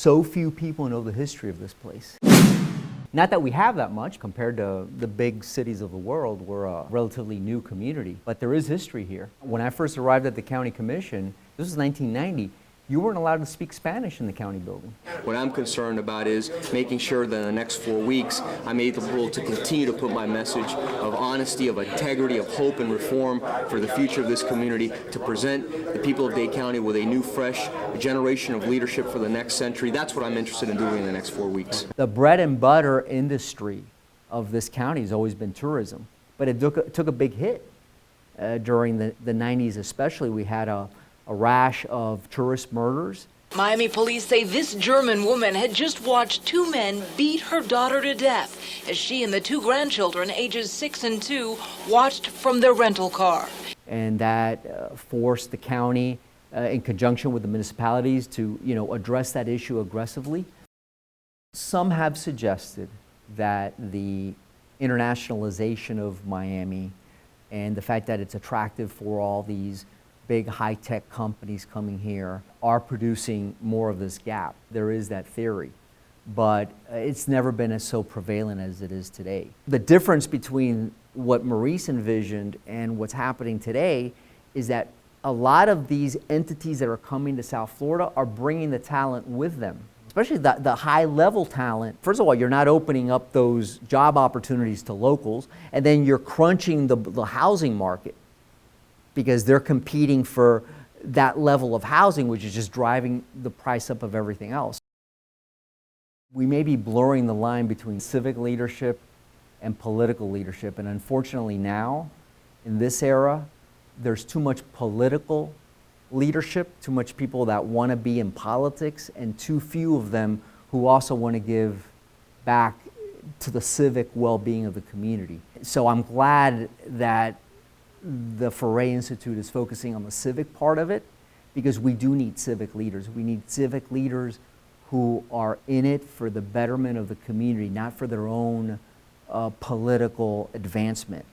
so few people know the history of this place. Not that we have that much compared to the big cities of the world. We're a relatively new community, but there is history here. When I first arrived at the county commission, this was 1990, you weren't allowed to speak Spanish in the county building. What I'm concerned about is making sure that in the next 4 weeks, I'm able to continue to put my message of honesty, of integrity, of hope and reform for the future of this community, to present the people of Dade County with a new, fresh generation of leadership for the next century. That's what I'm interested in doing in the next 4 weeks. The bread and butter industry of this county has always been tourism, but it took a big hit during the 90s especially. We had a rash of tourist murders. Miami police say this German woman had just watched two men beat her daughter to death as she and the two grandchildren, ages 6 and 2, watched from their rental car. And that forced the county, in conjunction with the municipalities, to address that issue aggressively. Some have suggested that the internationalization of Miami and the fact that it's attractive for all these big high-tech companies coming here are producing more of this gap. There is that theory, but it's never been as so prevalent as it is today. The difference between what Maurice envisioned and what's happening today is that a lot of these entities that are coming to South Florida are bringing the talent with them, especially the high-level talent. First of all, you're not opening up those job opportunities to locals, and then you're crunching the housing market, because they're competing for that level of housing, which is just driving the price up of everything else. We may be blurring the line between civic leadership and political leadership, and unfortunately now, in this era, there's too much political leadership, too much people that want to be in politics, and too few of them who also want to give back to the civic well-being of the community. So I'm glad that the Ferré Institute is focusing on the civic part of it, because we do need civic leaders. We need civic leaders who are in it for the betterment of the community, not for their own political advancement.